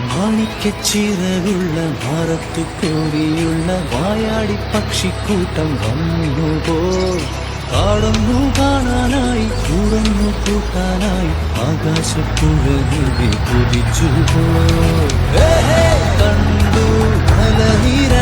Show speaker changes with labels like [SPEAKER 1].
[SPEAKER 1] മാണിക്കച്ചിറകുള്ള ഭാരത്തു കോരിയുള്ള വായാടി പക്ഷിക്കൂട്ടം വന്നുപോ കാടൊന്നു കാണാനായി കൂടൊന്നു കൂട്ടാനായി ആകാശപ്പുഴ കുതിച്ചുപോ കണ്ടു മലനിര